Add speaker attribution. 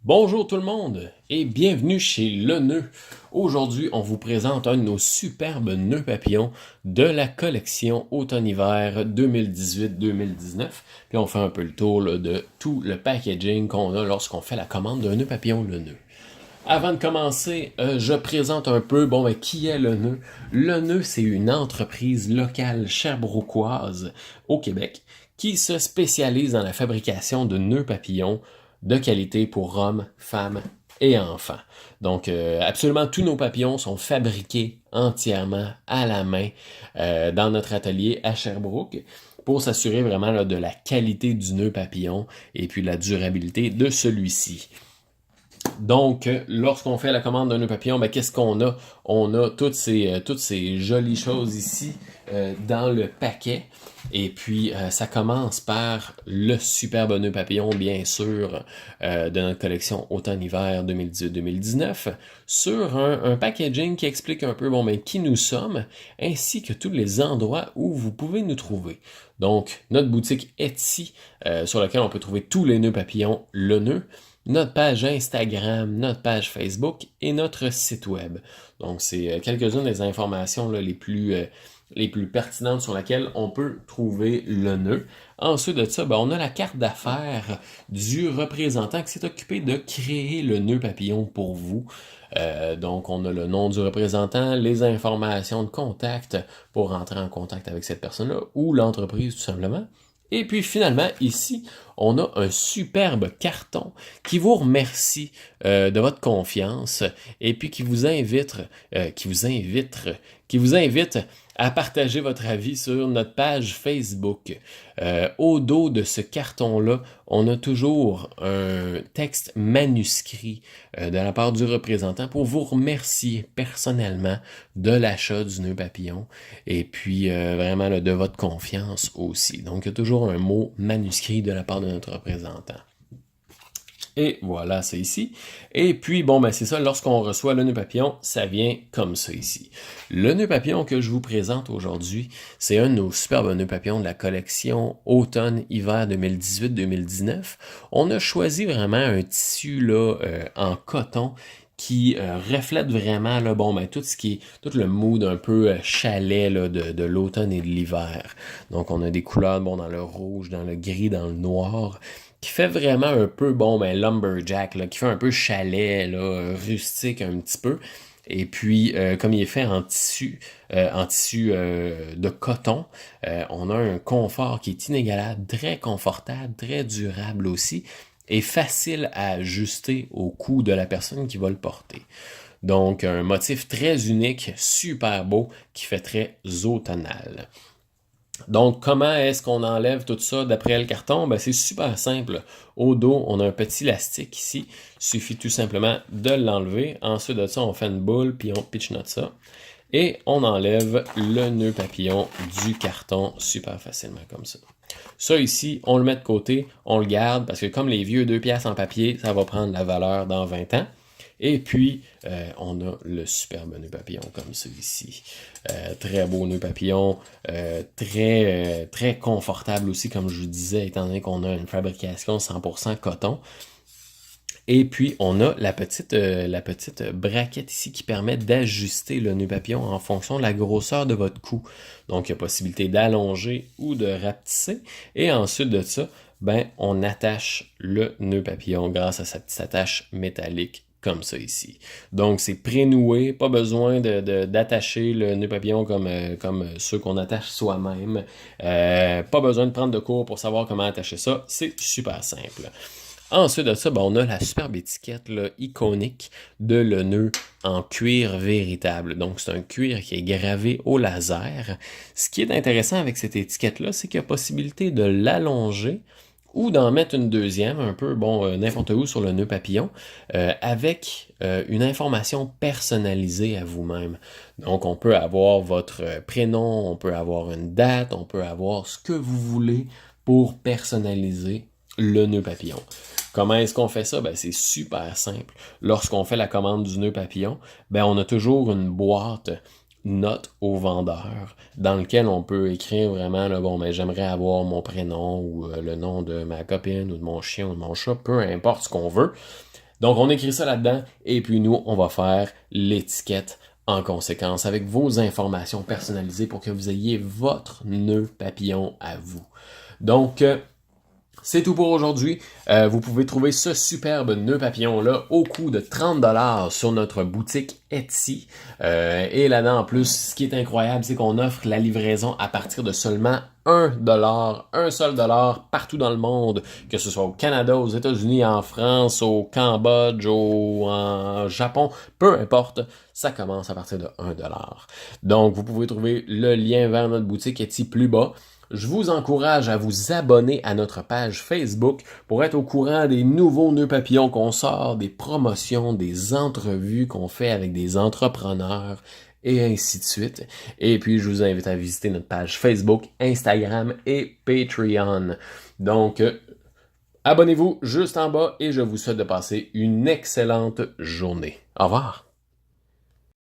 Speaker 1: Bonjour tout le monde et bienvenue chez Le Nœud. Aujourd'hui, on vous présente un de nos superbes nœuds papillons de la collection automne-hiver 2018-2019. Puis on fait un peu le tour là, de tout le packaging qu'on a lorsqu'on fait la commande d'un nœud papillon Le Nœud. Avant de commencer, je présente un peu, qui est Le Nœud? Le Nœud, c'est une entreprise locale sherbrookoise au Québec qui se spécialise dans la fabrication de nœuds papillons de qualité pour hommes, femmes et enfants. Donc, absolument tous nos papillons sont fabriqués entièrement à la main dans notre atelier à Sherbrooke pour s'assurer vraiment là, de la qualité du nœud papillon et puis la durabilité de celui-ci. Donc, lorsqu'on fait la commande d'un nœud papillon, qu'est-ce qu'on a? On a toutes ces jolies choses ici dans le paquet. Et puis, ça commence par le superbe nœud papillon, bien sûr, de notre collection automne-hiver 2018-2019, sur un packaging qui explique un peu qui nous sommes, ainsi que tous les endroits où vous pouvez nous trouver. Donc, notre boutique Etsy, sur laquelle on peut trouver tous les nœuds papillons, le nœud, notre page Instagram, notre page Facebook et notre site web. Donc, c'est quelques-unes des informations là, les plus pertinentes sur lesquelles on peut trouver le nœud. Ensuite de ça, on a la carte d'affaires du représentant qui s'est occupé de créer le nœud papillon pour vous. Donc, on a le nom du représentant, les informations de contact pour rentrer en contact avec cette personne-là ou l'entreprise tout simplement. Et puis finalement, ici, on a un superbe carton qui vous remercie de votre confiance et puis qui vous invite à partager votre avis sur notre page Facebook. Au dos de ce carton-là, on a toujours un texte manuscrit de la part du représentant pour vous remercier personnellement de l'achat du nœud papillon et puis vraiment là, de votre confiance aussi. Donc, il y a toujours un mot manuscrit de la part de notre représentant. Et voilà, c'est ici. Et puis, c'est ça, lorsqu'on reçoit le nœud papillon, ça vient comme ça ici. Le nœud papillon que je vous présente aujourd'hui, c'est un de nos superbes nœuds papillons de la collection automne-hiver 2018-2019. On a choisi vraiment un tissu là, en coton qui reflète vraiment là, tout le mood un peu chalet là, de l'automne et de l'hiver. Donc, on a des couleurs dans le rouge, dans le gris, dans le noir, qui fait vraiment un peu, lumberjack, là, qui fait un peu chalet, là, rustique un petit peu. Et puis, comme il est fait en tissu de coton, on a un confort qui est inégalable, très confortable, très durable aussi, et facile à ajuster au cou de la personne qui va le porter. Donc, un motif très unique, super beau, qui fait très automnal. Donc, comment est-ce qu'on enlève tout ça d'après le carton? C'est super simple. Au dos, on a un petit élastique ici. Il suffit tout simplement de l'enlever. Ensuite de ça, on fait une boule, puis on pitch note ça. Et on enlève le nœud papillon du carton super facilement comme ça. Ça ici, on le met de côté, on le garde, parce que comme les vieux 2 piastres en papier, ça va prendre la valeur dans 20 ans. Et puis, on a le superbe nœud papillon comme celui-ci. Très beau nœud papillon, très confortable aussi, comme je vous disais, étant donné qu'on a une fabrication 100% coton. Et puis, on a la petite braquette ici qui permet d'ajuster le nœud papillon en fonction de la grosseur de votre cou. Donc, il y a possibilité d'allonger ou de rapetisser. Et ensuite de ça, on attache le nœud papillon grâce à sa petite attache métallique comme ça ici. Donc, c'est pré-noué, pas besoin d'attacher le nœud papillon comme ceux qu'on attache soi-même. Pas besoin de prendre de cours pour savoir comment attacher ça. C'est super simple. Ensuite de ça, on a la superbe étiquette là, iconique de le nœud en cuir véritable. Donc, c'est un cuir qui est gravé au laser. Ce qui est intéressant avec cette étiquette-là, c'est qu'il y a possibilité de l'allonger ou d'en mettre une deuxième, un peu, n'importe où sur le nœud papillon, avec une information personnalisée à vous-même. Donc, on peut avoir votre prénom, on peut avoir une date, on peut avoir ce que vous voulez pour personnaliser le nœud papillon. Comment est-ce qu'on fait ça? C'est super simple. Lorsqu'on fait la commande du nœud papillon, on a toujours une boîte note au vendeur dans lequel on peut écrire vraiment j'aimerais avoir mon prénom ou le nom de ma copine ou de mon chien ou de mon chat, peu importe ce qu'on veut. Donc, on écrit ça là-dedans et puis nous, on va faire l'étiquette en conséquence avec vos informations personnalisées pour que vous ayez votre nœud papillon à vous. Donc, c'est tout pour aujourd'hui. Vous pouvez trouver ce superbe nœud papillon-là au coût de 30$ sur notre boutique Etsy. Et là-dedans, en plus, ce qui est incroyable, c'est qu'on offre la livraison à partir de seulement $1, un seul dollar partout dans le monde, que ce soit au Canada, aux États-Unis, en France, au Cambodge, en Japon, peu importe, ça commence à partir de $1. Donc, vous pouvez trouver le lien vers notre boutique Etsy plus bas. Je vous encourage à vous abonner à notre page Facebook pour être au courant des nouveaux nœuds papillons qu'on sort, des promotions, des entrevues qu'on fait avec des entrepreneurs et ainsi de suite. Et puis, je vous invite à visiter notre page Facebook, Instagram et Patreon. Donc, abonnez-vous juste en bas et je vous souhaite de passer une excellente journée. Au revoir!